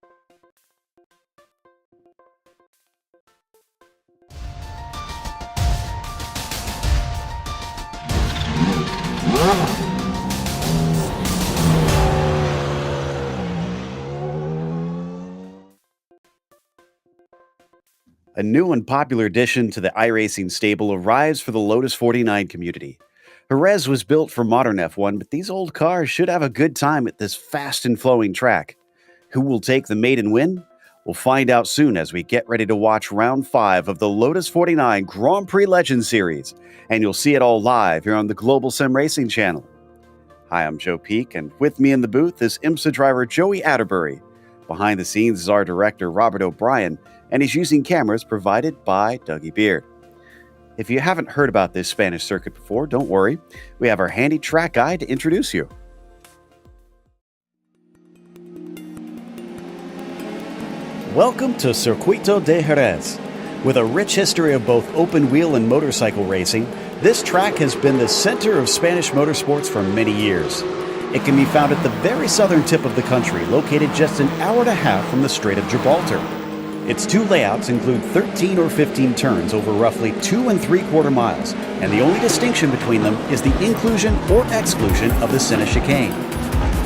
A new and popular addition to the iRacing stable arrives for the Lotus 49 community. Jerez was built for modern F1, but these old cars should have a good time at this fast and flowing track. Who will take the maiden win? We'll find out soon as we get ready to watch round 5 of the Lotus 49 Grand Prix Legends Series, and you'll see it all live here on the Global Sim Racing channel. Hi, I'm Joe Peak, and with me in the booth is IMSA driver Joey Atterbury. Behind the scenes is our director Robert O'Brien, and he's using cameras provided by Dougie Beard. If you haven't heard about this Spanish circuit before, don't worry. We have our handy track guide to introduce you. Welcome to Circuito de Jerez. With a rich history of both open wheel and motorcycle racing, this track has been the center of Spanish motorsports for many years. It can be found at the very southern tip of the country, located just an hour and a half from the Strait of Gibraltar. Its two layouts include 13 or 15 turns over roughly 2 3/4 miles, and the only distinction between them is the inclusion or exclusion of the center chicane.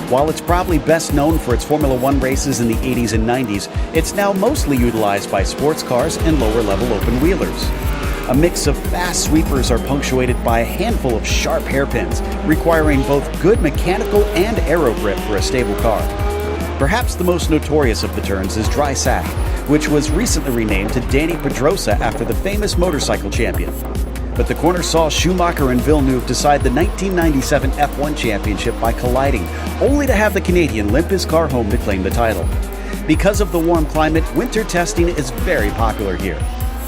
While it's probably best known for its Formula One races in the 80s and 90s, it's now mostly utilized by sports cars and lower-level open-wheelers. A mix of fast sweepers are punctuated by a handful of sharp hairpins, requiring both good mechanical and aero grip for a stable car. Perhaps the most notorious of the turns is Dry Sack, which was recently renamed to Dani Pedrosa after the famous motorcycle champion. But the corner saw Schumacher and Villeneuve decide the 1997 F1 championship by colliding, only to have the Canadian limp his car home to claim the title. Because of the warm climate, winter testing is very popular here.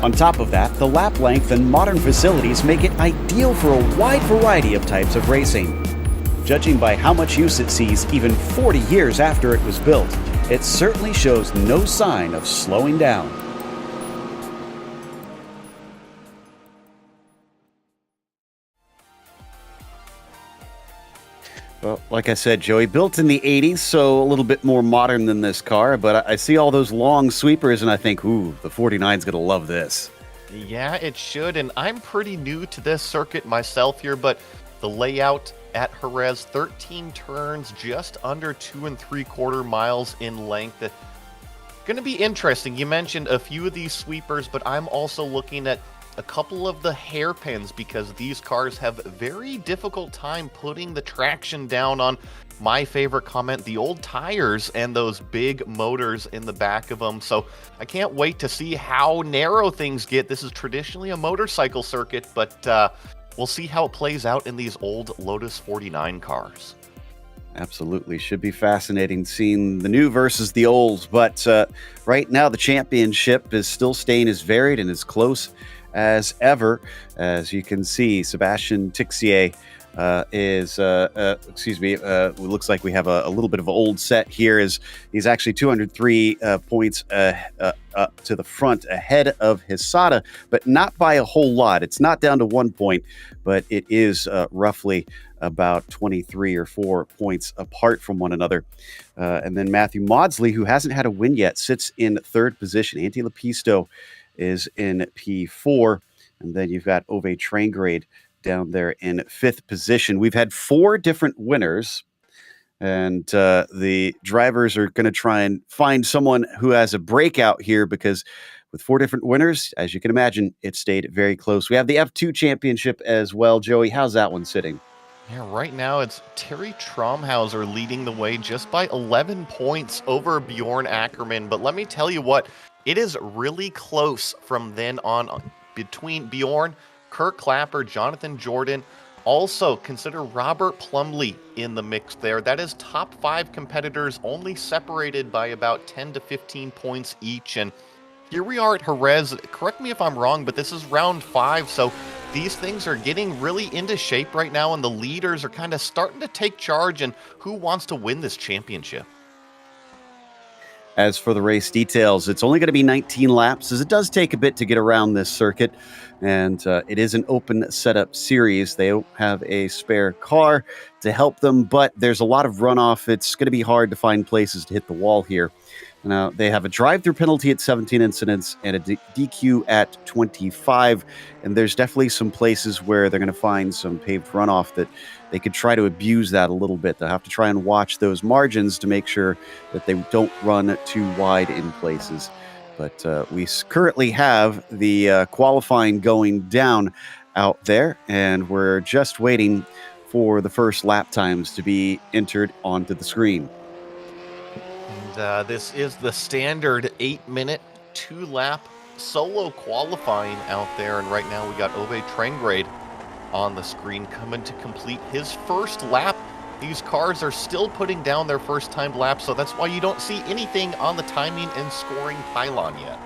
On top of that, the lap length and modern facilities make it ideal for a wide variety of types of racing. Judging by how much use it sees even 40 years after it was built, it certainly shows no sign of slowing down. Well, like I said, Joey, built in the 80s, so a little bit more modern than this car, but I see all those long sweepers and I think, ooh, the 49's gonna love this. Yeah, it should, and I'm pretty new to this circuit myself here, but the layout at Jerez, 13 turns, just under 2 3/4 miles in length. Going to be interesting. You mentioned a few of these sweepers, but I'm also looking at a couple of the hairpins because these cars have a very difficult time putting the traction down on my favorite comment, the old tires and those big motors in the back of them. So I can't wait to see how narrow things get. This is traditionally a motorcycle circuit, but we'll see how it plays out in these old Lotus 49 cars. Absolutely. Should be fascinating seeing the new versus the old. But right now, the championship is still staying as varied and as close as ever. As you can see, Sebastian Tixier looks like we have a little bit of an old set here. He's actually 203 points up to the front ahead of Hisada, but not by a whole lot. It's not down to 1 point, but it is roughly about 23 or 4 points apart from one another. And then Matthew Maudsley, who hasn't had a win yet, sits in third position. Antti Lepisto is in P4. And then you've got Ove Traingrade down there in fifth position. We've had 4 different winners, and the drivers are going to try and find someone who has a breakout here because with 4 different winners, as you can imagine, it stayed very close. We have the F2 championship as well. Joey, how's that one sitting? Yeah, right now it's Terry Traumhauser leading the way just by 11 points over Bjorn Ackerman. But let me tell you what, it is really close from then on between Bjorn, Kirk Clapper, Jonathan Jordan. Also, consider Robert Plumley in the mix there. That is top 5 competitors, only separated by about 10 to 15 points each. And here we are at Jerez. Correct me if I'm wrong, but this is round 5, so these things are getting really into shape right now, and the leaders are kind of starting to take charge. And who wants to win this championship? As for the race details, it's only going to be 19 laps, as it does take a bit to get around this circuit, and it is an open setup series. They don't have a spare car to help them, but there's a lot of runoff. It's going to be hard to find places to hit the wall here. Now, they have a drive-through penalty at 17 incidents and a DQ at 25. And there's definitely some places where they're going to find some paved runoff that they could try to abuse that a little bit. They'll have to try and watch those margins to make sure that they don't run too wide in places. But we currently have the qualifying going down out there, and we're just waiting for the first lap times to be entered onto the screen. And this is the standard 8-minute, 2-lap solo qualifying out there. And right now we got Ove Trengrade on the screen coming to complete his first lap. These cars are still putting down their first timed lap, so that's why you don't see anything on the timing and scoring pylon yet.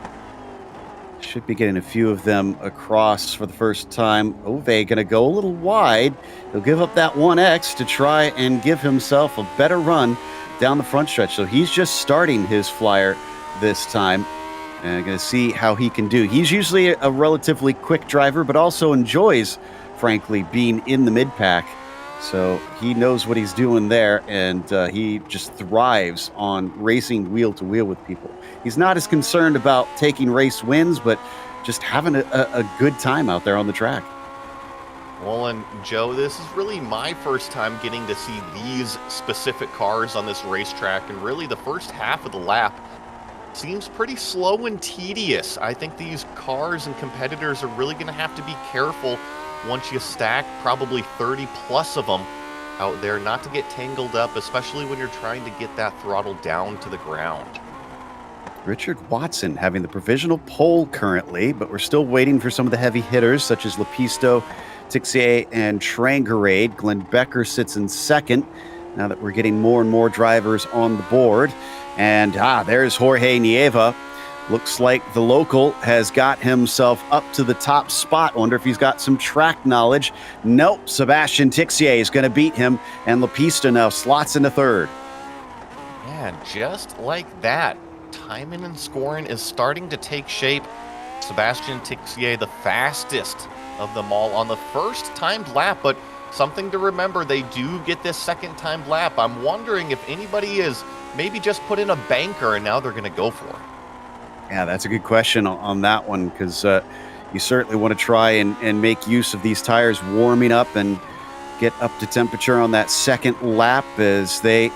Should be getting a few of them across for the first time. Ove going to go a little wide. He'll give up that 1X to try and give himself a better run down the front stretch. So he's just starting his flyer this time. And going to see how he can do. He's usually a relatively quick driver, but also enjoys, frankly, being in the mid-pack. So he knows what he's doing there, and he just thrives on racing wheel-to-wheel with people. He's not as concerned about taking race wins, but just having a good time out there on the track. Well, and Joe, this is really my first time getting to see these specific cars on this racetrack, and really the first half of the lap seems pretty slow and tedious. I think these cars and competitors are really going to have to be careful once you stack probably 30 plus of them out there, not to get tangled up, especially when you're trying to get that throttle down to the ground. Richard Watson having the provisional pole currently, but we're still waiting for some of the heavy hitters such as Lepisto, Tixier, and Trangarade. Glenn Becker sits in second now that we're getting more and more drivers on the board. And there's Jorge Nieva. Looks like the local has got himself up to the top spot. Wonder if he's got some track knowledge. Nope, Sebastian Tixier is going to beat him, and Lepisto now slots into third. Yeah, just like that, timing and scoring is starting to take shape. Sebastian Tixier, the fastest of them all on the first timed lap, but something to remember, they do get this second timed lap. I'm wondering if anybody is maybe just put in a banker and now they're going to go for it. Yeah, that's a good question on that one, because you certainly want to try and make use of these tires warming up and get up to temperature on that second lap as they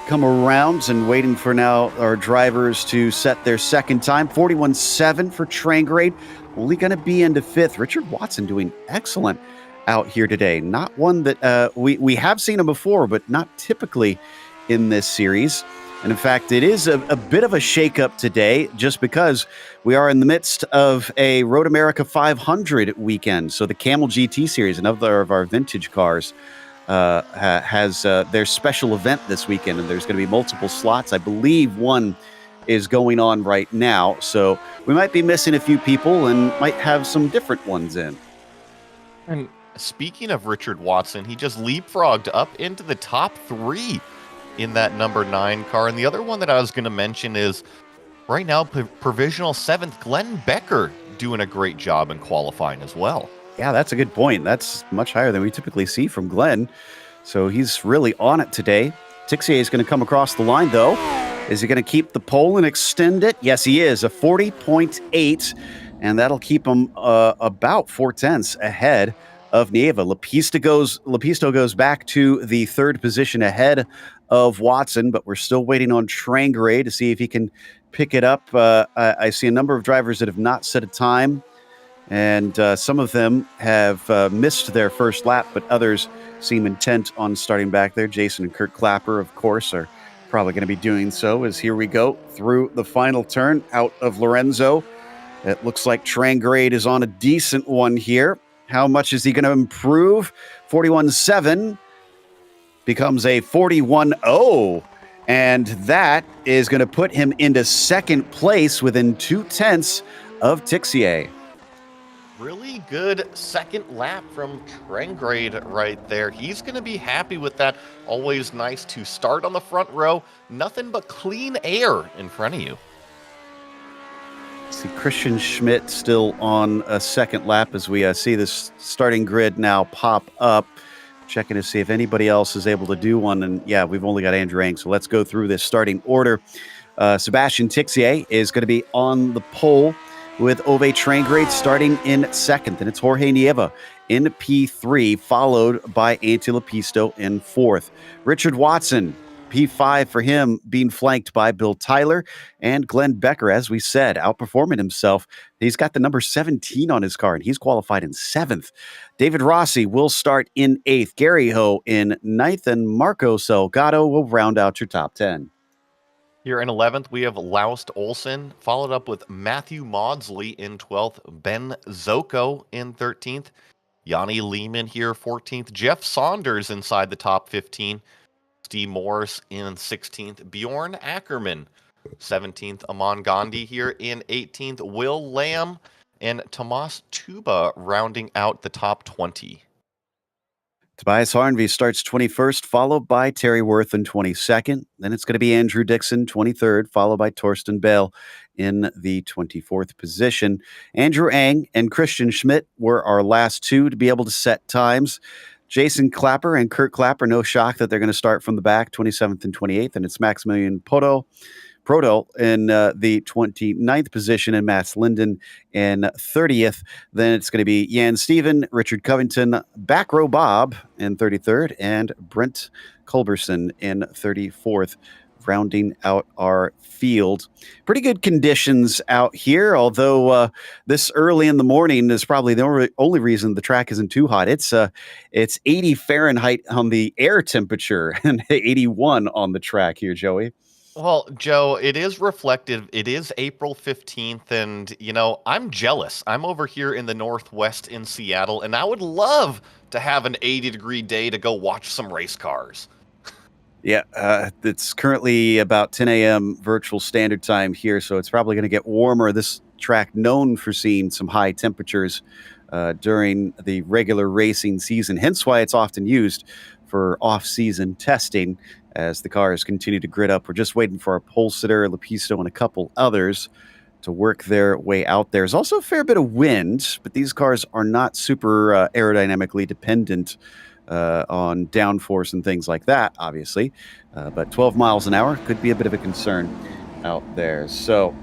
come around, and waiting for now our drivers to set their second time. 41.7 for Trangrade, only going to be into fifth. Richard Watson doing excellent out here today. Not one that we have seen him before, but not typically in this series. And in fact, it is a bit of a shakeup today, just because we are in the midst of a Road America 500 weekend. So the Camel GT Series, another of our vintage cars, has their special event this weekend, and there's going to be multiple slots. I believe one is going on right now. So we might be missing a few people and might have some different ones in. And speaking of Richard Watson, he just leapfrogged up into the top 3 in that number 9 car. And the other one that I was going to mention is right now, provisional 7th, Glenn Becker doing a great job in qualifying as well. Yeah, that's a good point. That's much higher than we typically see from Glenn. So he's really on it today. Tixier is going to come across the line, though. Is he going to keep the pole and extend it? Yes, he is. A 40.8, and that'll keep him about 0.4 ahead of Nieva. Lepisto goes back to the third position ahead of Watson, but we're still waiting on Trangrade to see if he can pick it up. I see a number of drivers that have not set a time, and some of them have missed their first lap, but others seem intent on starting back there. Jason and Kurt Clapper, of course, are probably going to be doing so, as here we go through the final turn out of Lorenzo. It looks like Trangrade is on a decent one here. How much is he going to improve? 41.7 becomes a 41.0, and that is going to put him into second place within 0.2 of Tixier. Really good second lap from Trangrade right there. He's going to be happy with that. Always nice to start on the front row. Nothing but clean air in front of you. See Christian Schmidt still on a second lap as we see this starting grid now pop up. Checking to see if anybody else is able to do one. And yeah, we've only got Andrew Ang, so let's go through this starting order. Sebastian Tixier is going to be on the pole with Ove Trangrade starting in second. Then it's Jorge Nieva in P3, followed by Antti Lepisto in fourth. Richard Watson, P5 for him, being flanked by Bill Tyler and Glenn Becker, as we said, outperforming himself. He's got the number 17 on his car, and he's qualified in seventh. David Rossi will start in eighth. Gary Ho in ninth, and Marco Salgado will round out your top 10. Here in 11th, we have Laust Olsen, followed up with Matthew Maudsley in 12th, Ben Zoko in 13th, Yanni Lehman here 14th, Jeff Saunders inside the top 15, Steve Morris in 16th, Bjorn Ackerman 17th, Aman Gandhi here in 18th, Will Lamb and Tomas Tuba rounding out the top 20. Tobias Harnvey starts 21st, followed by Terry Worth in 22nd. Then it's going to be Andrew Dixon, 23rd, followed by Torsten Bale in the 24th position. Andrew Ang and Christian Schmidt were our last two to be able to set times. Jason Clapper and Kurt Clapper, no shock that they're going to start from the back, 27th and 28th. And it's Maximilian Proto in the 29th position, and Mats Linden in 30th. Then it's going to be Jan Steven, Richard Covington, Back Row Bob in 33rd, and Brent Culberson in 34th, rounding out our field. Pretty good conditions out here, although this early in the morning is probably the only reason the track isn't too hot. It's 80 Fahrenheit on the air temperature and 81 on the track here, Joey. Well, Joe, it is reflective. It is April 15th, and, I'm jealous. I'm over here in the Northwest in Seattle, and I would love to have an 80-degree day to go watch some race cars. Yeah, it's currently about 10 a.m. virtual standard time here, so it's probably going to get warmer. This track known for seeing some high temperatures during the regular racing season, hence why it's often used for off-season testing as the cars continue to grid up. We're just waiting for our pole sitter, Lepisto, and a couple others to work their way out there. There's also a fair bit of wind, but these cars are not super aerodynamically dependent on downforce and things like that, obviously. But 12 miles an hour could be a bit of a concern out there. So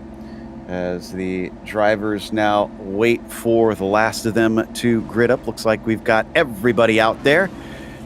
as the drivers now wait for the last of them to grid up, looks like we've got everybody out there.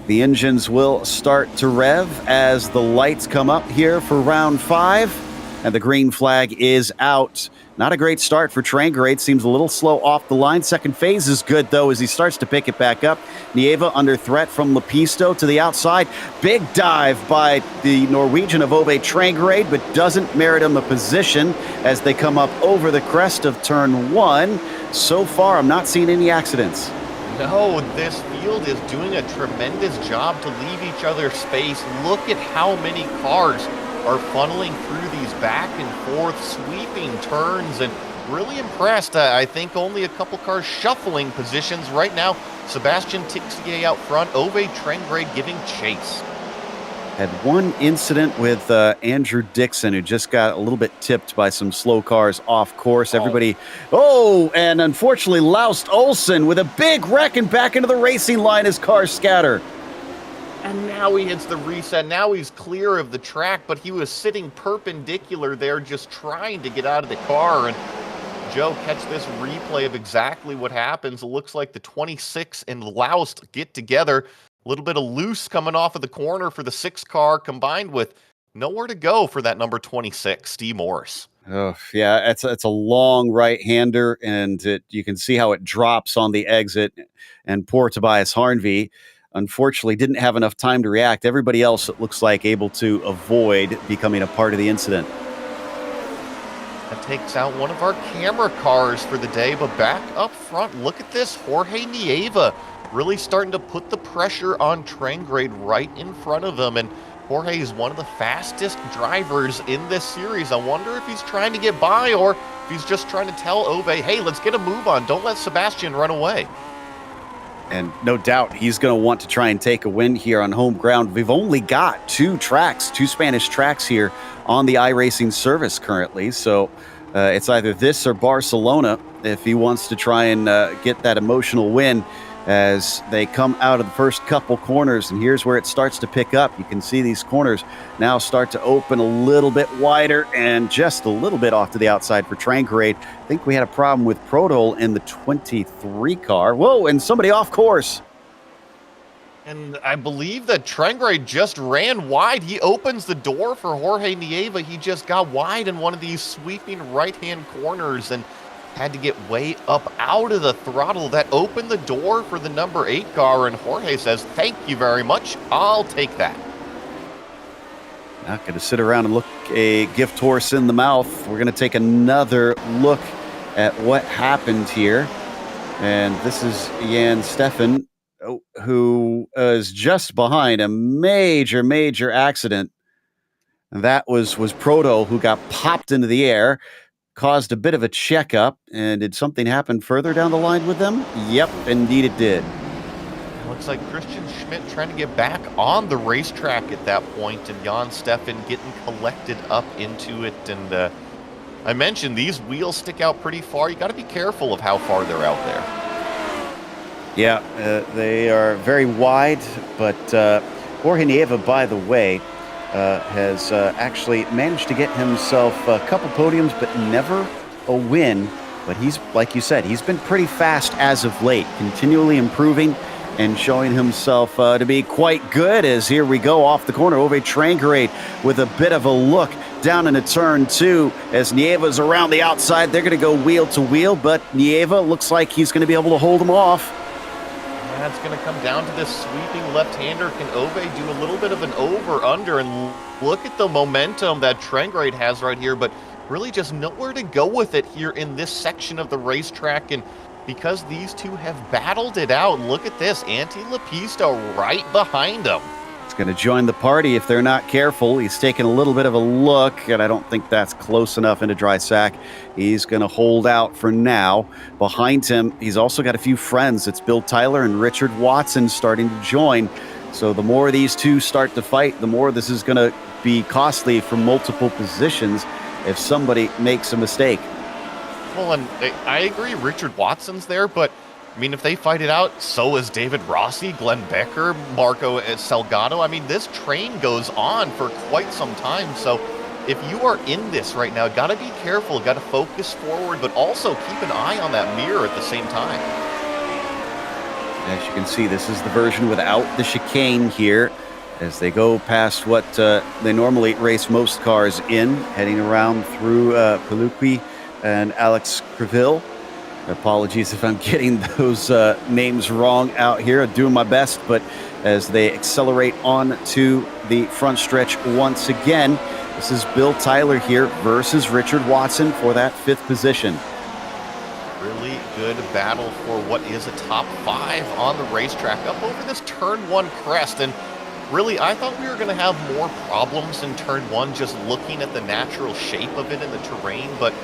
The engines will start to rev as the lights come up here for round 5, and the green flag is out. Not a great start for Trangrade. Seems a little slow off the line. Second phase is good, though, as he starts to pick it back up. Nieva under threat from Lepisto to the outside. Big dive by the Norwegian of Ove Trangrade, but doesn't merit him a position as they come up over the crest of turn 1. So far, I'm not seeing any accidents. No, this field is doing a tremendous job to leave each other space. Look at how many cars are funneling through these back and forth sweeping turns, and really impressed. I think only a couple cars shuffling positions right now. Sebastian Tixier out front, Ove Trangrade giving chase. Had one incident with Andrew Dixon, who just got a little bit tipped by some slow cars off course. Everybody, and unfortunately Laust Olsen with a big wreck and back into the racing line as cars scatter. And now he hits the reset. Now he's clear of the track, but he was sitting perpendicular there just trying to get out of the car. And Joe, catch this replay of exactly what happens. It looks like the 26 and Laust get together. A little bit of loose coming off of the corner for the 6 car, combined with nowhere to go for that number 26, Steve Morris. Oh, yeah, it's a long right-hander, and you can see how it drops on the exit. And poor Tobias Harnvey, unfortunately, didn't have enough time to react. Everybody else, it looks like, able to avoid becoming a part of the incident. That takes out one of our camera cars for the day, but back up front, look at this. Jorge Nieva really starting to put the pressure on Trangrade right in front of him, and Jorge is one of the fastest drivers in this series. I wonder if he's trying to get by or if he's just trying to tell Ove, hey, let's get a move on. Don't let Sebastian run away. And no doubt he's going to want to try and take a win here on home ground. We've only got two Spanish tracks here on the iRacing service currently. So it's either this or Barcelona if he wants to try and get that emotional win as they come out of the first couple corners, and here's where it starts to pick up. You can see these corners now start to open a little bit wider and just a little bit off to the outside for Trangrade. I think we had a problem with Prodol in the 23 car. Whoa, and somebody off course. And I believe that Trangrade just ran wide. He opens the door for Jorge Nieva. He just got wide in one of these sweeping right-hand corners and had to get way up out of the throttle. That opened the door for the number 8 car, and Jorge says, thank you very much, I'll take that. Not going to sit around and look a gift horse in the mouth. We're going to take another look at what happened here. And this is Jan Stefan, who is just behind a major accident. And that was Proto, who got popped into the air, caused a bit of a checkup. And did something happen further down the line with them? Yep, indeed it did. Looks like Christian Schmidt trying to get back on the racetrack at that point, and Jan Stefan getting collected up into it. And I mentioned these wheels stick out pretty far. You got to be careful of how far they're out there. Yeah, they are very wide, but Jorge Nieva, by the way, has actually managed to get himself a couple podiums, but never a win. But he's, like you said, he's been pretty fast as of late, continually improving and showing himself to be quite good. As here we go off the corner, Ove Trangrade with a bit of a look down into turn 2 as Nieva's around the outside. They're going to go wheel to wheel, but Nieva looks like he's going to be able to hold him off. That's going to come down to this sweeping left-hander. Can Ove do a little bit of an over-under? And look at the momentum that Trangrade has right here, but really just nowhere to go with it here in this section of the racetrack. And because these two have battled it out, look at this, Antti Lepista right behind him. He's going to join the party if they're not careful. He's taking a little bit of a look, and I don't think that's close enough into dry sack. He's going to hold out for now. Behind him, he's also got a few friends. It's Bill Tyler and Richard Watson starting to join. So the more these two start to fight, the more this is going to be costly for multiple positions if somebody makes a mistake. Well, and I agree, Richard Watson's there, but I mean, if they fight it out, so is David Rossi, Glenn Becker, Marco Salgado. I mean, this train goes on for quite some time. So if you are in this right now, got to be careful, got to focus forward, but also keep an eye on that mirror at the same time. As you can see, this is the version without the chicane here as they go past what they normally race most cars in, heading around through Philippe and Alex Creville. Apologies if I'm getting those names wrong out here. I'm doing my best, but as they accelerate on to the front stretch once again, this is Bill Tyler here versus Richard Watson for that 5th position. Really good battle for what is a top 5 on the racetrack up over this turn 1 crest. And really, I thought we were going to have more problems in turn 1 just looking at the natural shape of it in the terrain, but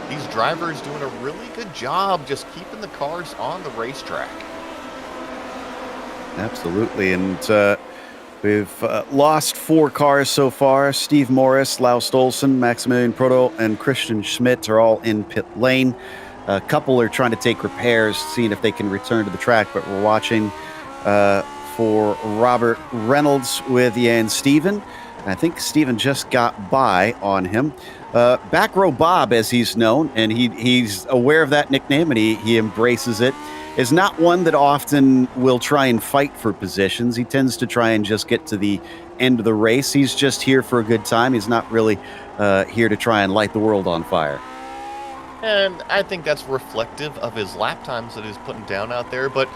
these drivers doing a really good job just keeping the cars on the racetrack. Absolutely, and we've lost 4 cars so far. Steve Morris, Laus Stolzen, Maximilian Proto, and Christian Schmidt are all in pit lane. A couple are trying to take repairs, seeing if they can return to the track, but we're watching for Robert Reynolds with Jan Steven. I think Steven just got by on him. Back Row Bob, as he's known, and he's aware of that nickname, and he embraces it, is not one that often will try and fight for positions. He tends to try and just get to the end of the race. He's just here for a good time. He's not really here to try and light the world on fire. And I think that's reflective of his lap times that he's putting down out there, but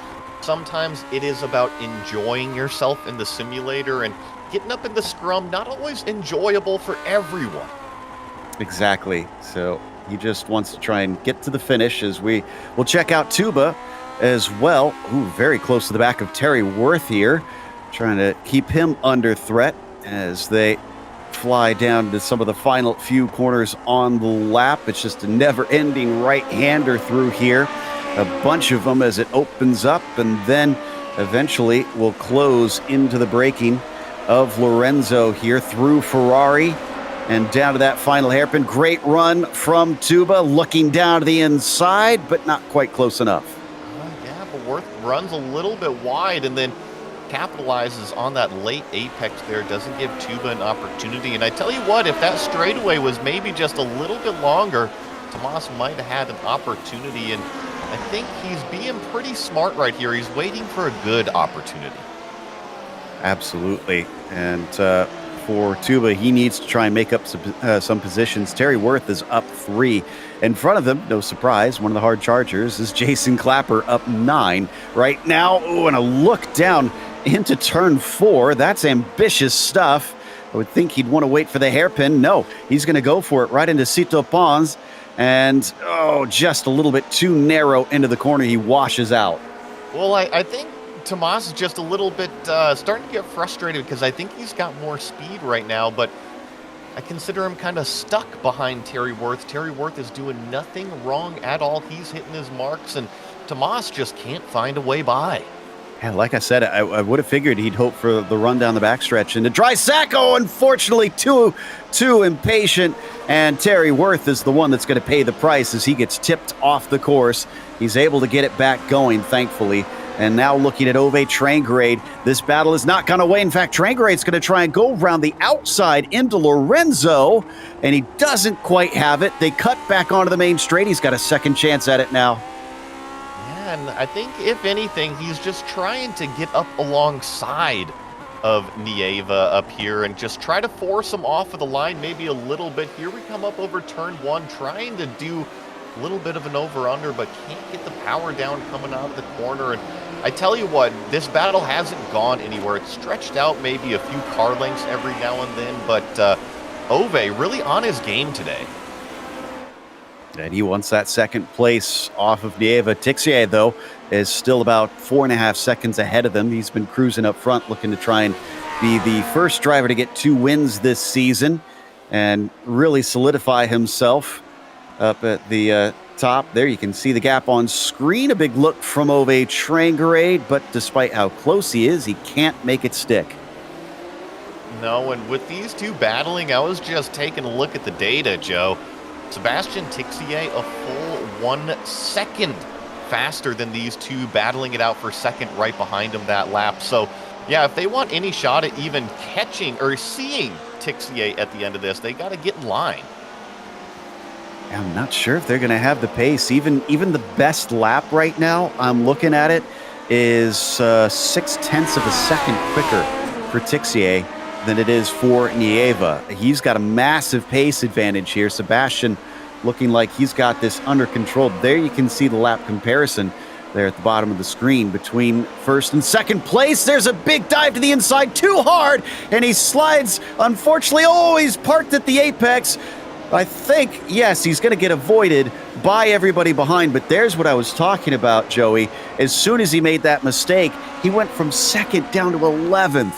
sometimes it is about enjoying yourself in the simulator, and getting up in the scrum, not always enjoyable for everyone. Exactly. So he just wants to try and get to the finish as we will check out Tuba as well. Ooh, very close to the back of Terry Worth here, trying to keep him under threat as they fly down to some of the final few corners on the lap. It's just a never-ending right-hander through here. A bunch of them as it opens up, and then eventually will close into the braking of Lorenzo here through Ferrari and down to that final hairpin. Great run from Tuba, looking down to the inside, but not quite close enough. Yeah, but Worth runs a little bit wide and then capitalizes on that late apex there, doesn't give Tuba an opportunity. And I tell you what, if that straightaway was maybe just a little bit longer, Tomas might have had an opportunity. And I think he's being pretty smart right here. He's waiting for a good opportunity. Absolutely. And for Tuba, he needs to try and make up some positions. Terry Worth is up 3. In front of them, no surprise, one of the hard chargers is Jason Clapper up 9 right now. Oh, and a look down into turn 4. That's ambitious stuff. I would think he'd want to wait for the hairpin. No, he's going to go for it right into Cito Pons. And, just a little bit too narrow into the corner. He washes out. Well, I think Tomas is just a little bit starting to get frustrated because I think he's got more speed right now, but I consider him kind of stuck behind Terry Worth. Terry Worth is doing nothing wrong at all. He's hitting his marks, and Tomas just can't find a way by. Yeah, like I said, I would have figured he'd hope for the run down the backstretch. And the dry sack, unfortunately, too impatient. And Terry Worth is the one that's going to pay the price as he gets tipped off the course. He's able to get it back going, thankfully. And now looking at Ove Trangrade, this battle is not gone away. In fact, Trangrade's going to try and go around the outside into Lorenzo, and he doesn't quite have it. They cut back onto the main straight. He's got a second chance at it now. Yeah, and I think, if anything, he's just trying to get up alongside of Nieva up here and just try to force him off of the line maybe a little bit. Here we come up over turn 1, trying to do a little bit of an over-under, but can't get the power down coming out of the corner. And I tell you what, this battle hasn't gone anywhere. It's stretched out maybe a few car lengths every now and then, but Ove really on his game today. And he wants that second place off of Nieva. Tixier, though, is still about 4.5 seconds ahead of them. He's been cruising up front, looking to try and be the first driver to get 2 wins this season and really solidify himself up at the top. There you can see the gap on screen. A big look from Ove Trangrade, but despite how close he is, he can't make it stick. No, and with these two battling, I was just taking a look at the data, Joe. Sebastian Tixier a full 1 second faster than these two, battling it out for second right behind him that lap. So, yeah, if they want any shot at even catching or seeing Tixier at the end of this, they got to get in line. I'm not sure if they're going to have the pace. Even the best lap right now, I'm looking at it, is 0.6 of a second quicker for Tixier than it is for Nieva. He's got a massive pace advantage here. Sebastian looking like he's got this under control. There you can see the lap comparison there at the bottom of the screen between first and second place. There's a big dive to the inside, too hard, and he slides. Unfortunately, he's parked at the apex. I think, yes, he's going to get avoided by everybody behind, but there's what I was talking about, Joey. As soon as he made that mistake, he went from second down to 11th.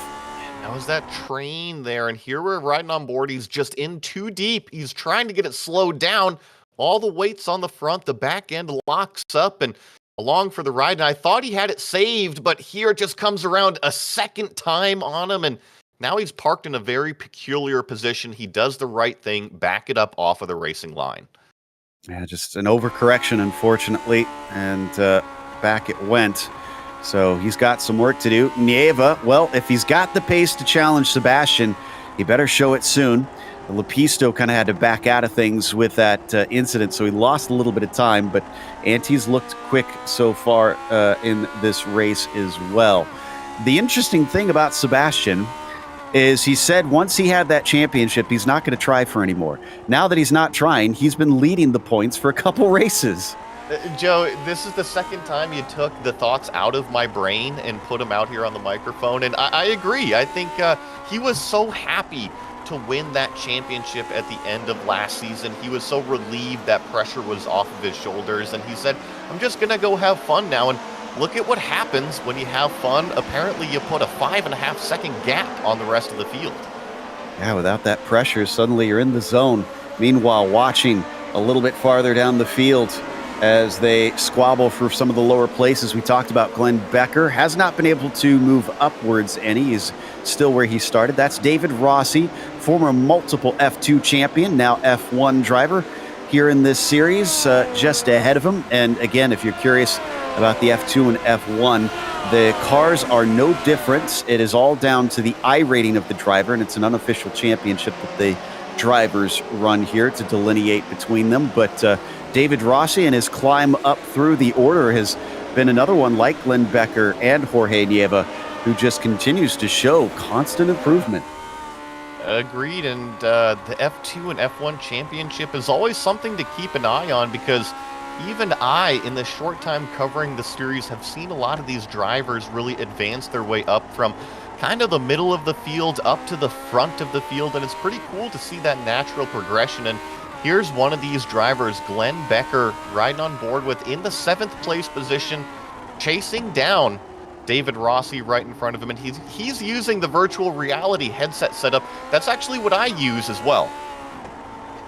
That was that train there, and here we're riding on board. He's just in too deep. He's trying to get it slowed down. All the weight's on the front. The back end locks up and along for the ride, and I thought he had it saved, but here it just comes around a second time on him, and now he's parked in a very peculiar position. He does the right thing, back it up off of the racing line. Yeah, just an overcorrection, unfortunately, and back it went. So he's got some work to do. Nieva, well, if he's got the pace to challenge Sebastian, he better show it soon. Lepisto kind of had to back out of things with that incident, so he lost a little bit of time, but Anti's looked quick so far in this race as well. The interesting thing about Sebastian is he said once he had that championship, he's not going to try for anymore. Now that he's not trying, he's been leading the points for a couple races. Joe, this is the second time you took the thoughts out of my brain and put them out here on the microphone, and I agree. I think he was so happy to win that championship at the end of last season. He was so relieved that pressure was off of his shoulders, and he said, I'm just going to go have fun now. And look at what happens when you have fun. Apparently, you put a 5.5 second gap on the rest of the field. Yeah, without that pressure, suddenly you're in the zone. Meanwhile, watching a little bit farther down the field as they squabble for some of the lower places. We talked about Glenn Becker. Has not been able to move upwards any. He's still where he started. That's David Rossi, former multiple F2 champion, now F1 driver. here in this series, just ahead of him. And again, if you're curious about the F2 and F1, the cars are no different. It is all down to the iRating of the driver, and it's an unofficial championship that the drivers run here to delineate between them. But David Rossi and his climb up through the order has been another one like Glenn Becker and Jorge Nieva, who just continues to show constant improvement. Agreed, and the F2 and F1 championship is always something to keep an eye on, because even I, in the short time covering the series, have seen a lot of these drivers really advance their way up from kind of the middle of the field up to the front of the field, and it's pretty cool to see that natural progression. And here's one of these drivers, Glenn Becker, riding on board with in the 7th place position, chasing down David Rossi right in front of him, and he's using the virtual reality headset setup. That's actually what I use as well.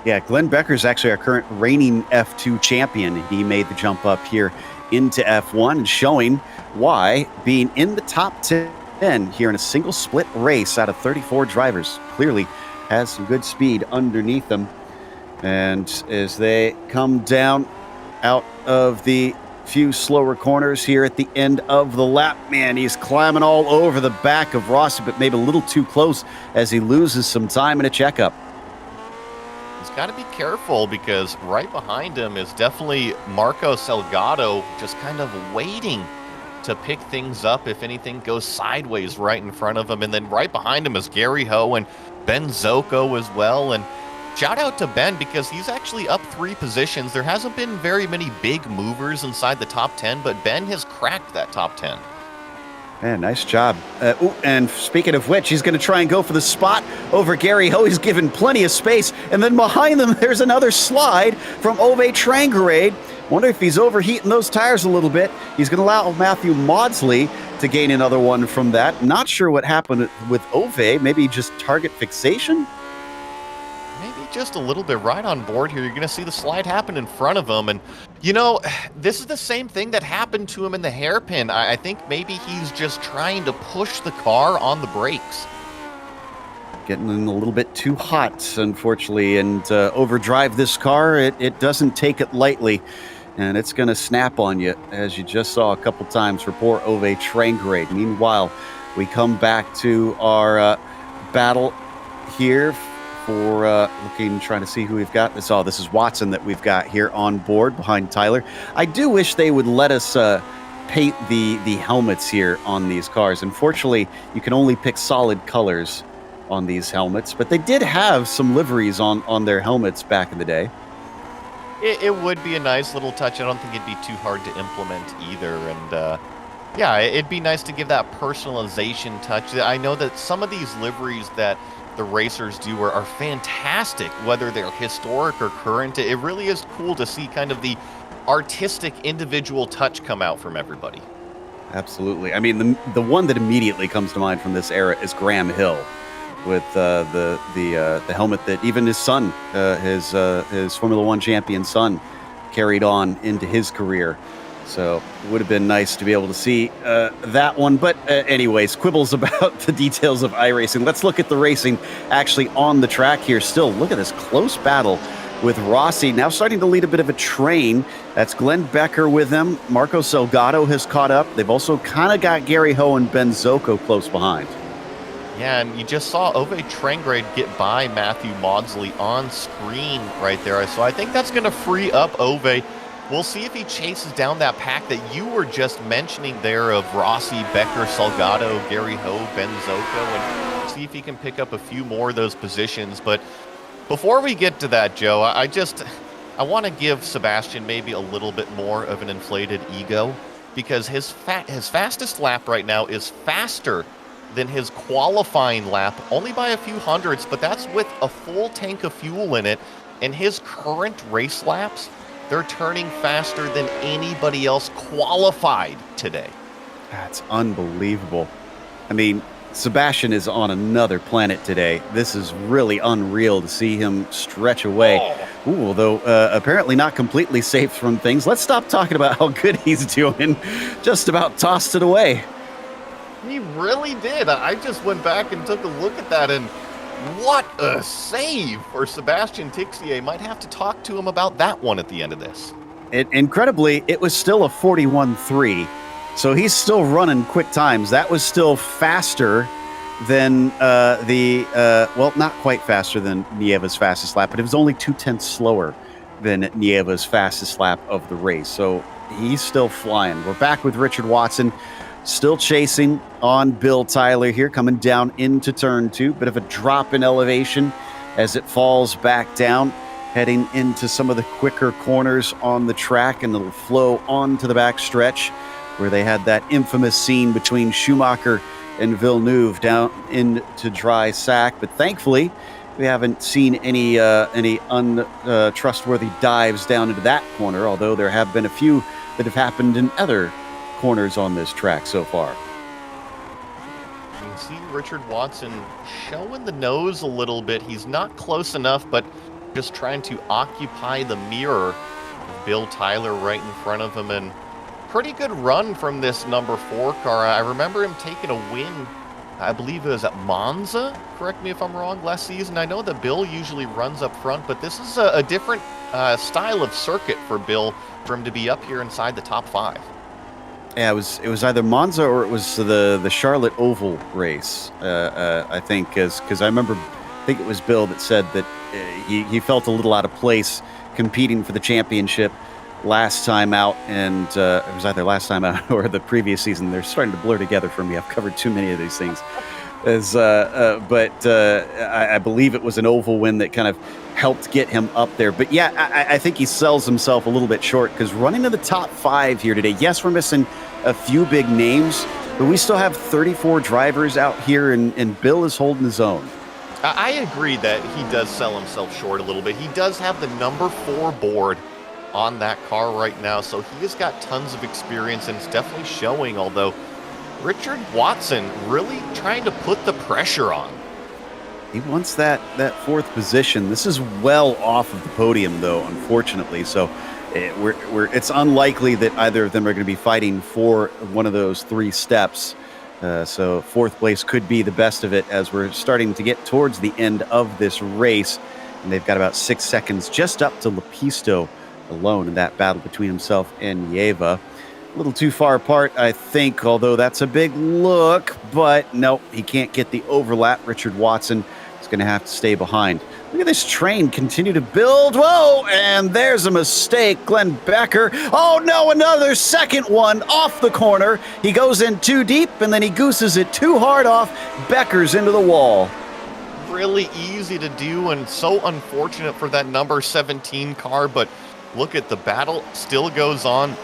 Yeah, Glenn Becker's actually our current reigning F2 champion. He made the jump up here into F1, and showing why being in the top 10 here in a single split race out of 34 drivers clearly has some good speed underneath them. And as they come down out of the few slower corners here at the end of the lap, man, he's climbing all over the back of Rossi, but maybe a little too close as he loses some time in a checkup. He's got to be careful, because right behind him is definitely Marco Salgado, just kind of waiting to pick things up if anything goes sideways right in front of him. And then right behind him is Gary Ho and Ben Zocco as well. And shout out to Ben, because he's actually up 3 positions. There hasn't been very many big movers inside the top 10, but Ben has cracked that top 10. Man, nice job. And speaking of which, he's going to try and go for the spot over Gary Ho. He's given plenty of space. And then behind them, there's another slide from Ove Trangarade. Wonder if he's overheating those tires a little bit. He's going to allow Matthew Maudsley to gain another one from that. Not sure what happened with Ove. Maybe just target fixation? Maybe just a little bit right on board here. You're going to see the slide happen in front of him. And, you know, this is the same thing that happened to him in the hairpin. I think maybe he's just trying to push the car on the brakes. Getting a little bit too hot, unfortunately, and overdrive this car, it doesn't take it lightly, and it's going to snap on you, as you just saw a couple times for poor Ove Trangarade. Meanwhile, we come back to our battle here for trying to see who we've got. This is Watson that we've got here on board behind Tyler. I do wish they would let us paint the helmets here on these cars. Unfortunately, you can only pick solid colors on these helmets, but they did have some liveries on their helmets back in the day. It would be a nice little touch. I don't think it'd be too hard to implement either. And yeah, it'd be nice to give that personalization touch. I know that some of these liveries that the racers do are fantastic, whether they're historic or current. It really is cool to see kind of the artistic individual touch come out from everybody. Absolutely. I mean, the one that immediately comes to mind from this era is Graham Hill, with the helmet that even his son, his Formula One champion son, carried on into his career. So it would have been nice to be able to see that one. But anyways, quibbles about the details of iRacing. Let's look at the racing actually on the track here. Still, look at this close battle with Rossi now starting to lead a bit of a train. That's Glenn Becker with him. Marco Salgado has caught up. They've also kind of got Gary Ho and Ben Zocco close behind. Yeah, and you just saw Ove Trangarade get by Matthew Maudsley on screen right there. So I think that's going to free up Ove. We'll see if he chases down that pack that you were just mentioning there of Rossi, Becker, Salgado, Gary Ho, Ben Zocco, and see if he can pick up a few more of those positions. But before we get to that, Joe, I want to give Sebastian maybe a little bit more of an inflated ego, because his fastest lap right now is faster than his qualifying lap, only by a few hundredths, but that's with a full tank of fuel in it. And his current race laps, they're turning faster than anybody else qualified today. That's unbelievable. I mean, Sebastian is on another planet today. This is really unreal to see him stretch away. Ooh, although apparently not completely safe from things. Let's stop talking about how good he's doing. Just about tossed it away. He really did. I just went back and took a look at that, and What a save for Sebastian Tixier. Might have to talk to him about that one at the end of this. Incredibly, it was still a 41.3, so he's still running quick times. That was still faster than well, not quite faster than Nieva's fastest lap, but it was only 0.2 slower than Nieva's fastest lap of the race. So he's still flying. We're back with Richard Watson, still chasing on Bill Tyler here, coming down into turn 2. Bit of a drop in elevation as it falls back down, heading into some of the quicker corners on the track, and it'll flow onto the back stretch where they had that infamous scene between Schumacher and Villeneuve down into dry sack. But thankfully, we haven't seen any untrustworthy dives down into that corner, although there have been a few that have happened in other corners on this track so far. You can see Richard Watson showing the nose a little bit. He's not close enough, but just trying to occupy the mirror. Bill Tyler right in front of him, and pretty good run from this number 4 car. I remember him taking a win, I believe it was at Monza, correct me if I'm wrong, last season. I know that Bill usually runs up front, but this is a different style of circuit for Bill, for him to be up here inside the top 5. Yeah, it was either Monza or it was the Charlotte Oval race, I think, because I think it was Bill that said that he felt a little out of place competing for the championship last time out, and it was either last time out or the previous season. They're starting to blur together for me. I've covered too many of these things. But I believe it was an oval win that kind of helped get him up there. But yeah, I think he sells himself a little bit short, because running to the top 5 here today, yes, we're missing a few big names, but we still have 34 drivers out here, and Bill is holding his own. I agree that he does sell himself short a little bit. He does have the number 4 board on that car right now, so he has got tons of experience, and it's definitely showing, although Richard Watson really trying to put the pressure on. He wants that 4th position. This is well off of the podium, though, unfortunately, so it's unlikely that either of them are going to be fighting for one of those 3 steps. So 4th place could be the best of it as we're starting to get towards the end of this race, and they've got about 6 seconds just up to Lepisto alone in that battle between himself and Nieva. A little too far apart, I think, although that's a big look, but no, he can't get the overlap. Richard Watson is going to have to stay behind. Look at this train continue to build. Whoa, and there's a mistake. Glenn Becker. Oh no, another second one off the corner. He goes in too deep, and then he gooses it too hard off. Becker's into the wall. Really easy to do, and so unfortunate for that number 17 car, but look at the battle still goes on.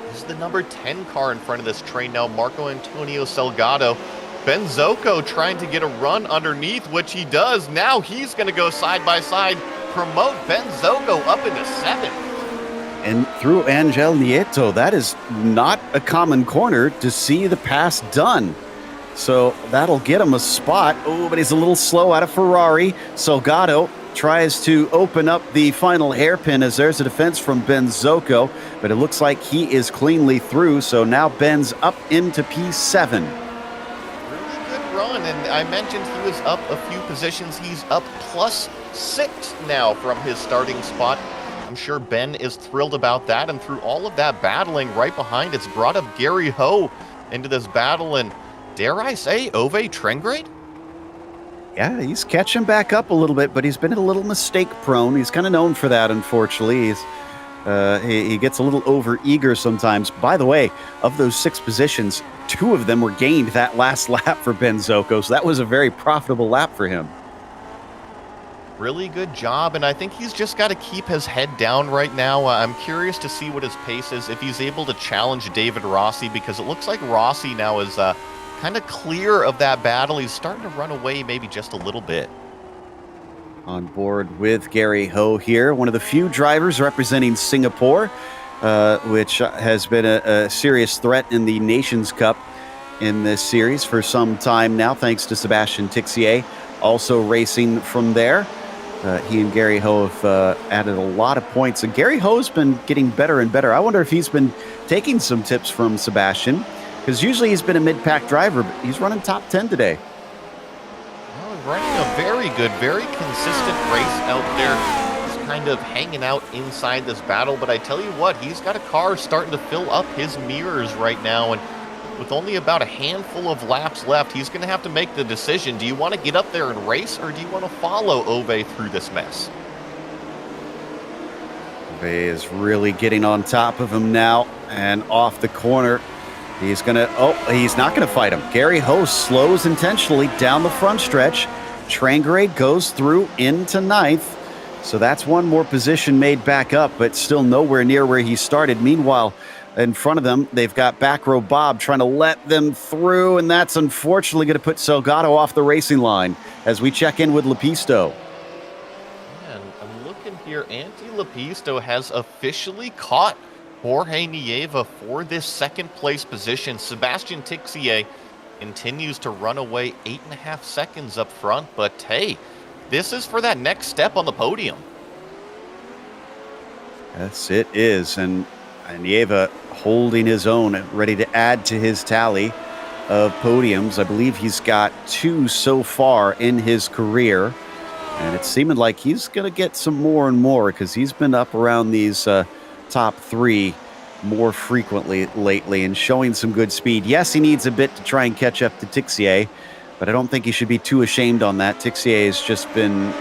This is the number 10 car in front of this train now, Marco Antonio Salgado. Ben Zocco trying to get a run underneath, which he does. Now he's going to go side by side, promote Ben Zocco up into 7th. And through Angel Nieto, that is not a common corner to see the pass done. So that'll get him a spot. Oh, but he's a little slow out of Ferrari. Salgado tries to open up the final hairpin as there's a defense from Ben Zocco, but it looks like he is cleanly through. So now Ben's up into P7. Really good run, and I mentioned he was up a few positions. He's up +6 now from his starting spot. I'm sure Ben is thrilled about that, and through all of that battling right behind, it's brought up Gary Ho into this battle, and dare I say, Ove Trengrade? Yeah, he's catching back up a little bit, but he's been a little mistake prone. He's kind of known for that, unfortunately. He gets a little over eager sometimes. By the way, of those 6 positions, 2 of them were gained that last lap for Ben Zocco, so that was a very profitable lap for him. Really good job, and I think he's just got to keep his head down right now. I'm curious to see what his pace is, if he's able to challenge David Rossi, because it looks like Rossi now is kind of clear of that battle. He's starting to run away maybe just a little bit. On board with Gary Ho here, one of the few drivers representing Singapore, which has been a serious threat in the Nations Cup in this series for some time now, thanks to Sebastian Tixier, also racing from there. He and Gary Ho have added a lot of points, and Gary Ho's been getting better and better. I wonder if he's been taking some tips from Sebastian, because usually he's been a mid-pack driver, but he's running top 10 today. Well, running a very very good, very consistent race out there. He's kind of hanging out inside this battle, but I tell you what, he's got a car starting to fill up his mirrors right now, and with only about a handful of laps left, he's going to have to make the decision. Do you want to get up there and race, or do you want to follow Ove through this mess? Ove is really getting on top of him now, and off the corner. He's going to, he's not going to fight him. Gary Host slows intentionally down the front stretch. Trangrade goes through into ninth. So that's one more position made back up, but still nowhere near where he started. Meanwhile, in front of them, they've got back row Bob trying to let them through, and that's unfortunately going to put Salgado off the racing line as we check in with Lepisto. And I'm looking here, Andy Lepisto has officially caught Jorge Nieva for this second place position. Sebastian Tixier continues to run away 8.5 seconds up front, but hey, this is for that next step on the podium. Yes, it is, and Nieva holding his own, ready to add to his tally of podiums. I believe he's got 2 so far in his career, and it's seeming like he's going to get some more and more because he's been up around these top 3 more frequently lately and showing some good speed. Yes, he needs a bit to try and catch up to Tixier, but I don't think he should be too ashamed on that. Tixier has just been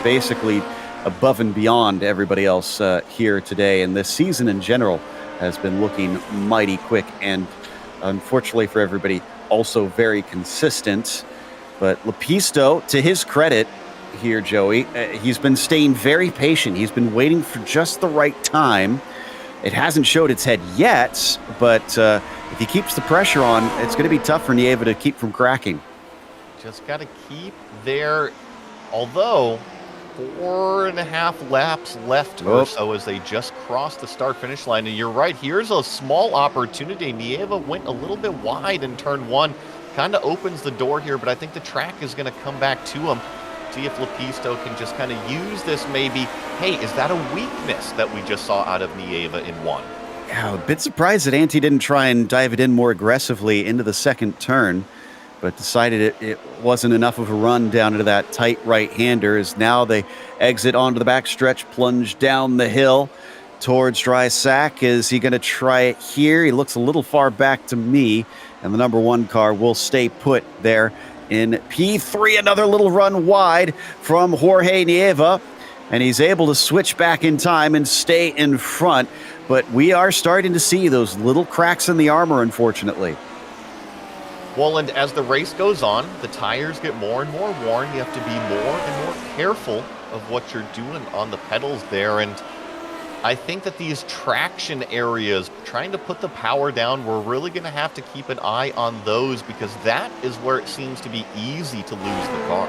basically above and beyond everybody else here today, and this season in general has been looking mighty quick and, unfortunately for everybody, also very consistent. But Lepisto, to his credit here, Joey, he's been staying very patient. He's been waiting for just the right time. It hasn't showed its head yet, but if he keeps the pressure on, it's going to be tough for Nieva to keep from cracking. Just got to keep there, although 4.5 laps left or so as they just crossed the start-finish line. And you're right, here's a small opportunity. Nieva went a little bit wide in turn 1, kind of opens the door here, but I think the track is going to come back to him. See if Lepisto can just kind of use this maybe. Hey, is that a weakness that we just saw out of Nieva in 1? Yeah, a bit surprised that Ante didn't try and dive it in more aggressively into the second turn, but decided it wasn't enough of a run down into that tight right-hander as now they exit onto the backstretch, plunge down the hill towards Dry Sack. Is he going to try it here? He looks a little far back to me, and the number 1 car will stay put there in P3. Another little run wide from Jorge Nieva, and he's able to switch back in time and stay in front, but we are starting to see those little cracks in the armor, unfortunately. Well, and as the race goes on, the tires get more and more worn. You have to be more and more careful of what you're doing on the pedals there. And I think that these traction areas, trying to put the power down, we're really going to have to keep an eye on those because that is where it seems to be easy to lose the car.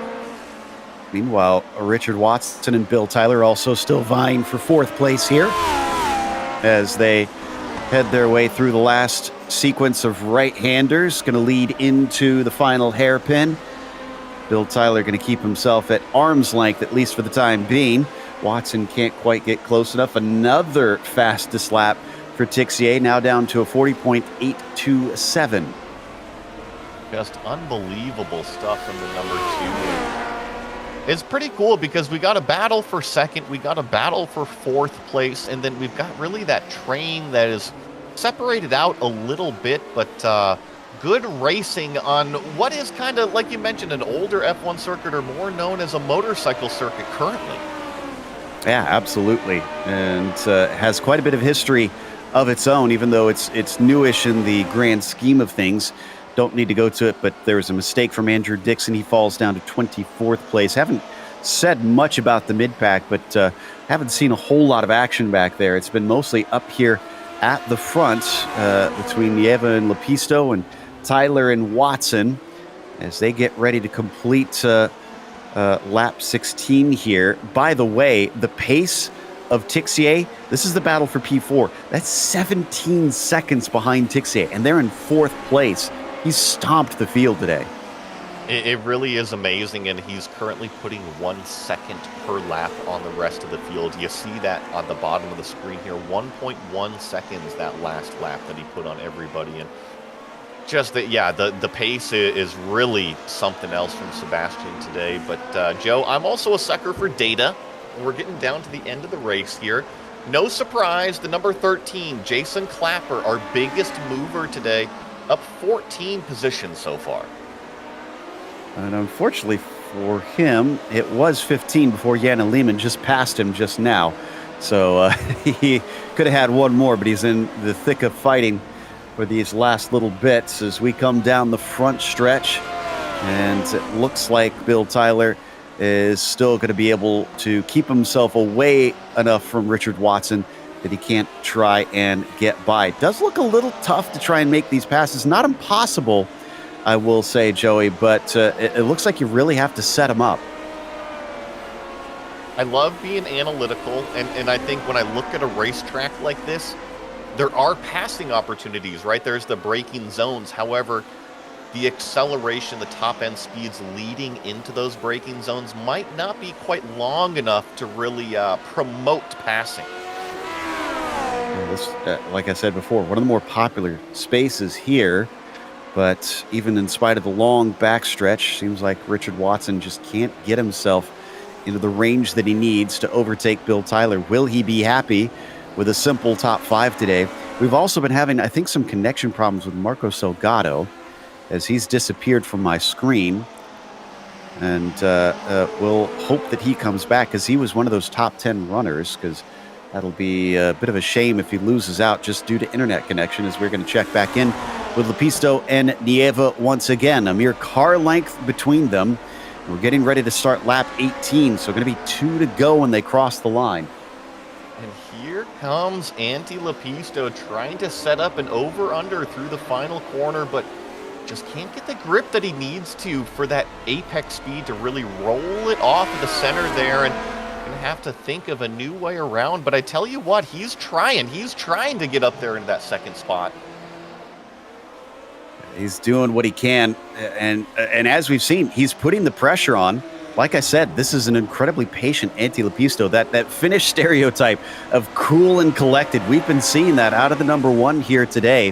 Meanwhile, Richard Watson and Bill Tyler also still vying for 4th place here as they head their way through the last sequence of right-handers, going to lead into the final hairpin. Bill Tyler going to keep himself at arm's length, at least for the time being. Watson can't quite get close enough. Another fastest lap for Tixier, now down to a 40.827. Just unbelievable stuff from the number 2. It's pretty cool because we got a battle for 2nd, we got a battle for 4th place, and then we've got really that train that is separated out a little bit, but good racing on what is kind of, like you mentioned, an older F1 circuit, or more known as a motorcycle circuit currently. Yeah, absolutely, and has quite a bit of history of its own, even though it's newish in the grand scheme of things. Don't need to go to it, but there was a mistake from Andrew Dixon. He falls down to 24th place. Haven't said much about the mid-pack, but haven't seen a whole lot of action back there. It's been mostly up here at the front between Nieva and Lepisto and Tyler and Watson as they get ready to complete lap 16 here. By the way, the pace of Tixier, this is the battle for P4. That's 17 seconds behind Tixier, and they're in 4th place. He's stomped the field today. It really is amazing, and he's currently putting 1 second per lap on the rest of the field. You see that on the bottom of the screen here, 1.1 seconds that last lap that he put on everybody. And Just that, yeah, the pace is really something else from Sebastian today. But, Joe, I'm also a sucker for data. We're getting down to the end of the race here. No surprise, the number 13, Jason Clapper, our biggest mover today, up 14 positions so far. And unfortunately for him, it was 15 before Jana Lehmann just passed him just now. So he could have had one more, but he's in the thick of fighting for these last little bits as we come down the front stretch. And it looks like Bill Tyler is still going to be able to keep himself away enough from Richard Watson that he can't try and get by. It does look a little tough to try and make these passes. Not impossible, I will say, Joey, but it looks like you really have to set him up. I love being analytical, and I think when I look at a racetrack like this, there are passing opportunities, right? There's the braking zones. However, the acceleration, the top-end speeds leading into those braking zones might not be quite long enough to really promote passing. This, like I said before, one of the more popular spaces here, but even in spite of the long backstretch, seems like Richard Watson just can't get himself into the range that he needs to overtake Bill Tyler. Will he be happy with a simple top 5 today? We've also been having, I think, some connection problems with Marco Salgado as he's disappeared from my screen. And we'll hope that he comes back because he was one of those top 10 runners, because that'll be a bit of a shame if he loses out just due to internet connection, as we're going to check back in with Lepisto and Nieva once again. A mere car length between them. We're getting ready to start lap 18, so going to be 2 to go when they cross the line. And here comes Antti Lepisto trying to set up an over-under through the final corner, but just can't get the grip that he needs to for that apex speed to really roll it off of the center there, and going to have to think of a new way around. But I tell you what, he's trying to get up there into that second spot. He's doing what he can, and as we've seen, he's putting the pressure on. Like I said, this is an incredibly patient Antti Lepisto. That Finnish stereotype of cool and collected, we've been seeing that out of the number 1 here today.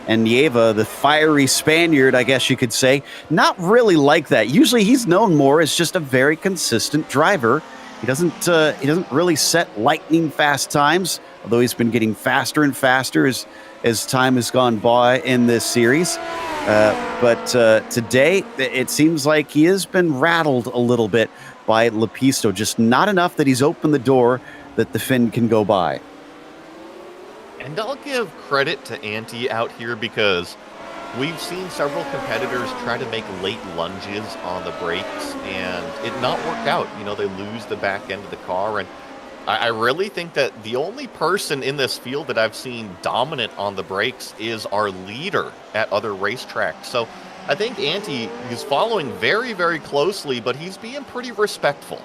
And Nieva, the fiery Spaniard, I guess you could say, not really like that. Usually he's known more as just a very consistent driver. He doesn't really set lightning fast times, although he's been getting faster and faster as time has gone by in this series. But today, it seems like he has been rattled a little bit by Lepisto, just not enough that he's opened the door that the Finn can go by. And I'll give credit to Antti out here, because we've seen several competitors try to make late lunges on the brakes and it not work out. You know, they lose the back end of the car, and I really think that the only person in this field that I've seen dominant on the brakes is our leader at other racetracks. So I think Antti is following very, very closely, but he's being pretty respectful.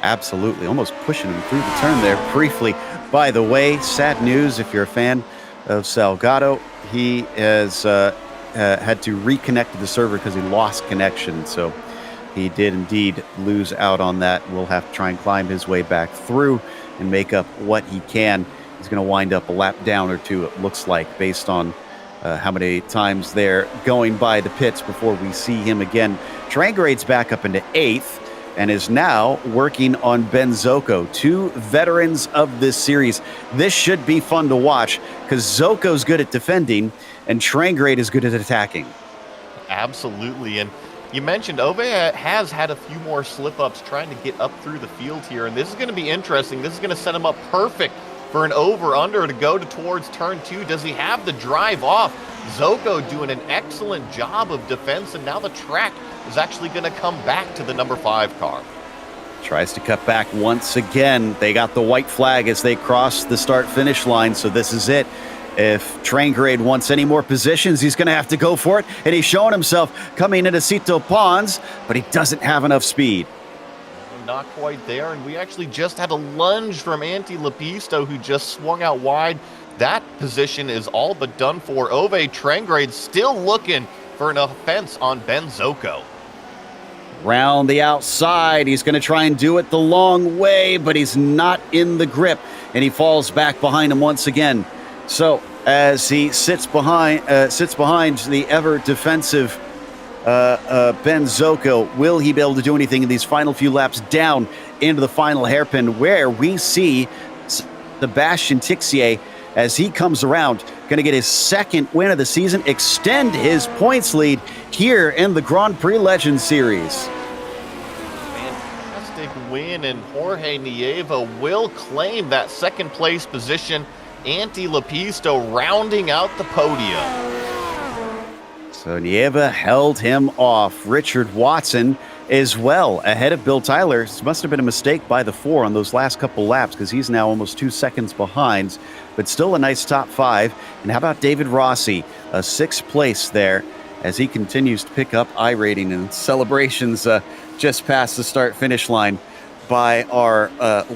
Absolutely. Almost pushing him through the turn there briefly. By the way, sad news if you're a fan of Salgado. He has had to reconnect to the server because he lost connection. So he did indeed lose out on that. We'll have to try and climb his way back through and make up what he can. He's going to wind up a lap down or two, it looks like, based on how many times they're going by the pits before we see him again. Trangrade's back up into 8th and is now working on Ben Zocco, 2 veterans of this series. This should be fun to watch because Zocco's good at defending and Trangrade is good at attacking. Absolutely. And you mentioned Ove has had a few more slip-ups trying to get up through the field here, and this is going to be interesting. This is going to set him up perfect for an over-under to go towards turn 2. Does he have the drive off? Zocco doing an excellent job of defense, and now the track is actually going to come back to the number 5 car. Tries to cut back once again. They got the white flag as they cross the start-finish line, so this is it. If Trangrade wants any more positions, he's going to have to go for it, and he's showing himself coming into Cito Pons, but he doesn't have enough speed. Not quite there, and we actually just had a lunge from Antti Lepisto, who just swung out wide. That position is all but done for. Ove Trangrade still looking for an offense on Ben Zocco. Round the outside, he's going to try and do it the long way, but he's not in the grip, and he falls back behind him once again. So as he sits behind the ever defensive Ben Zocco. Will he be able to do anything in these final few laps down into the final hairpin, where we see Sebastian Tixier, as he comes around, going to get his second win of the season, extend his points lead here in the Grand Prix Legends Series. Fantastic win, and Jorge Nieva will claim that second place position. Antti Lepisto rounding out the podium. So Nieva held him off. Richard Watson as well ahead of Bill Tyler. This must have been a mistake by the 4 on those last couple laps, because he's now almost 2 seconds behind, but still a nice top 5. And how about David Rossi, a 6th place there, as he continues to pick up iRating and celebrations just past the start-finish line by our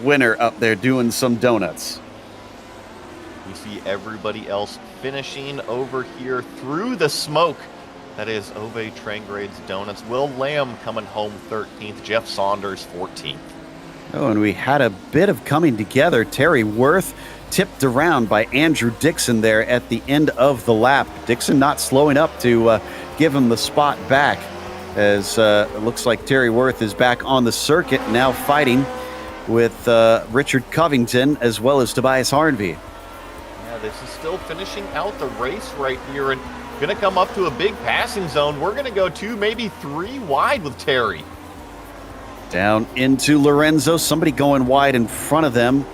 winner up there doing some donuts. We see everybody else finishing over here through the smoke. That is Ove Trangrade's Donuts. Will Lamb coming home 13th. Jeff Saunders 14th. Oh, and we had a bit of coming together. Terry Worth tipped around by Andrew Dixon there at the end of the lap. Dixon not slowing up to give him the spot back, as it looks like Terry Worth is back on the circuit, now fighting with Richard Covington as well as Tobias Harnby. Yeah, this is still finishing out the race right here, and going to come up to a big passing zone. We're going to go 2, maybe 3 wide with Terry. Down into Lorenzo, somebody going wide in front of them.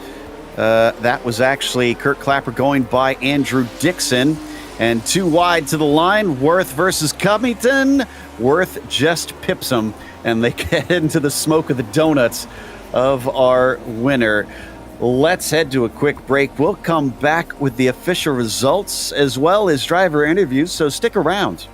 That was actually Kurt Clapper going by Andrew Dixon. And 2 wide to the line, Worth versus Covington. Worth just pips him, and they get into the smoke of the donuts of our winner. Let's head to a quick break. We'll come back with the official results as well as driver interviews, so stick around.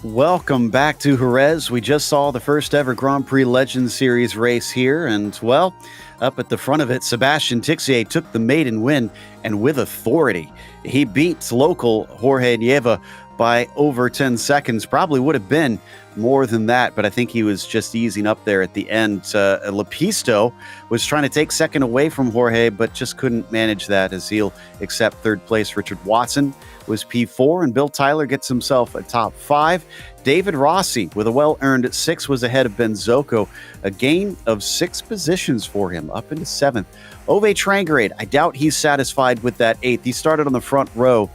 Welcome back to Jerez. We just saw the first ever Grand Prix Legends Series race here, and, well, up at the front of it, Sebastian Tixier took the maiden win, and with authority. He beats local Jorge Nieva by over 10 seconds. Probably would have been more than that, but I think he was just easing up there at the end. Lepisto was trying to take second away from Jorge, but just couldn't manage that as he'll accept third place. Richard Watson was P4, and Bill Tyler gets himself a top 5. David Rossi, with a well-earned 6, was ahead of Ben Zocco. A gain of 6 positions for him, up into 7th. Ove Trangerade, I doubt he's satisfied with that 8th. He started on the front row,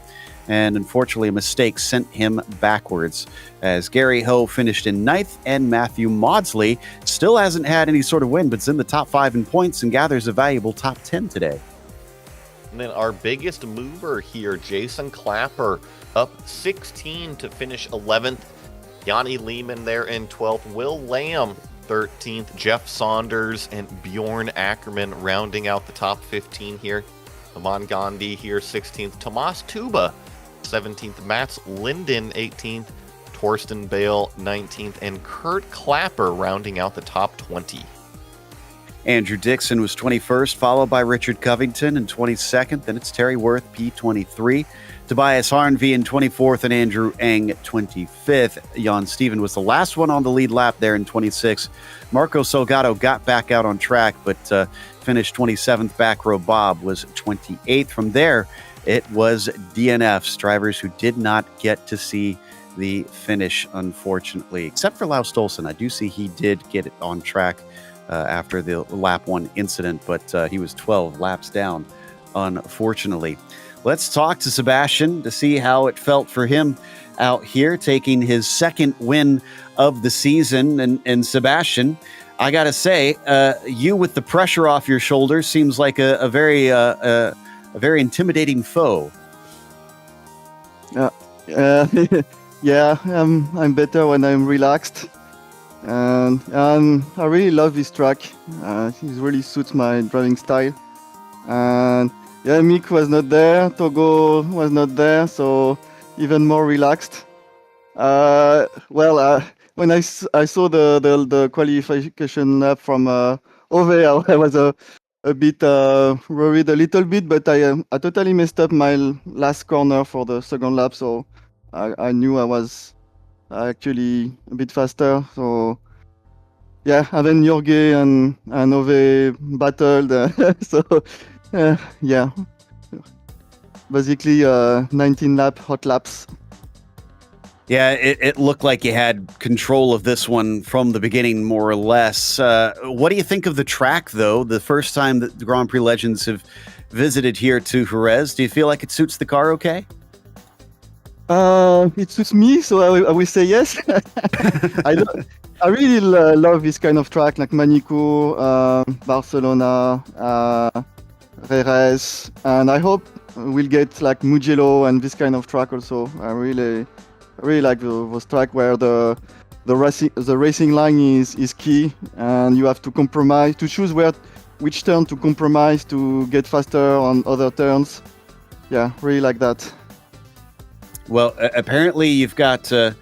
and unfortunately a mistake sent him backwards as Gary Ho finished in 9th, and Matthew Maudsley still hasn't had any sort of win, but is in the top 5 in points and gathers a valuable top 10 today. And then our biggest mover here, Jason Clapper, up 16 to finish 11th. Yanni Lehman there in 12th. Will Lamb, 13th. Jeff Saunders and Bjorn Ackerman rounding out the top 15 here. Aman Gandhi here, 16th. Tomas Tuba, 17th. Mats Linden, 18th. Torsten Bale, 19th. And Kurt Clapper rounding out the top 20. Andrew Dixon was 21st, followed by Richard Covington in 22nd. Then it's Terry Worth, P23. Tobias Harnvey in 24th, and Andrew Eng 25th. Jan Steven was the last one on the lead lap there in 26th. Marco Salgado got back out on track, but finished 27th. Back row Bob was 28th. From there, it was DNFs, drivers who did not get to see the finish, unfortunately, except for Laus Stolson. I do see he did get it on track after the lap 1 incident, but he was 12 laps down, unfortunately. Let's talk to Sebastian to see how it felt for him out here, taking his second win of the season. And Sebastian, I got to say, you with the pressure off your shoulders seems like a very intimidating foe. Yeah, I'm better when I'm relaxed. And I really love this track. It really suits my driving style. And yeah, Mick was not there, Togo was not there, so even more relaxed. When I saw the qualification lap from Ove, I was a bit worried a little bit, but I totally messed up my last corner for the second lap, so I knew I was actually a bit faster. So yeah, and then Jorge and Ove battled. Yeah, basically 19 hot laps. Yeah, it looked like you had control of this one from the beginning, more or less. What do you think of the track, though? The first time that the Grand Prix Legends have visited here to Jerez, do you feel like it suits the car okay? It suits me, so I will say yes. I really love this kind of track, like Manico, Barcelona, Jerez, and I hope we'll get like Mugello and this kind of track also. I really like those track where the racing line is key, and you have to compromise to choose which turn to compromise to get faster on other turns. Yeah, really like that. Well, apparently you've got a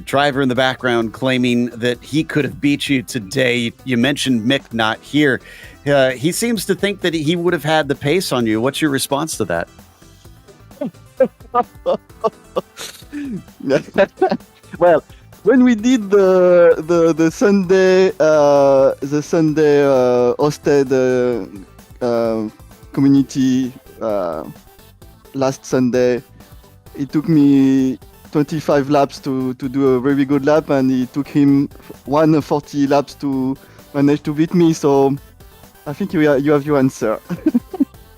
driver in the background claiming that he could have beat you today. You mentioned Mick not here. He seems to think that he would have had the pace on you. What's your response to that? Well, when we did the Sunday hosted community last Sunday, it took me 25 laps to do a very good lap, and it took him 140 laps to manage to beat me. So I think you have your answer.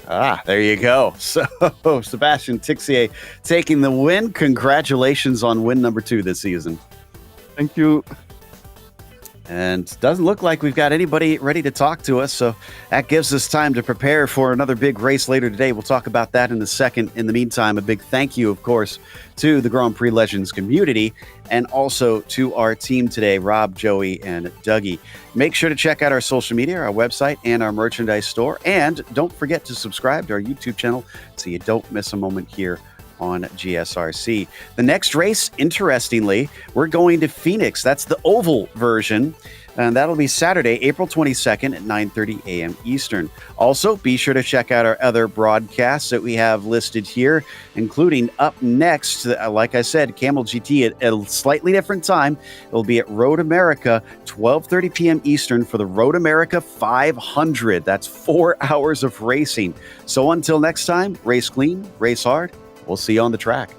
There you go. So Sebastian Tixier taking the win. Congratulations on win number 2 this season. Thank you. And doesn't look like we've got anybody ready to talk to us, so that gives us time to prepare for another big race later today. We'll talk about that in a second. In the meantime, a big thank you, of course, to the Grand Prix Legends community and also to our team today, Rob, Joey, and Dougie. Make sure to check out our social media, our website, and our merchandise store. And don't forget to subscribe to our YouTube channel so you don't miss a moment here on GSRC. The next race, interestingly, we're going to Phoenix. That's the oval version. And that'll be Saturday, April 22nd at 9:30 a.m. Eastern. Also, be sure to check out our other broadcasts that we have listed here, including up next, like I said, Camel GT at a slightly different time. It'll be at Road America, 12:30 p.m. Eastern for the Road America 500. That's 4 hours of racing. So until next time, race clean, race hard. We'll see you on the track.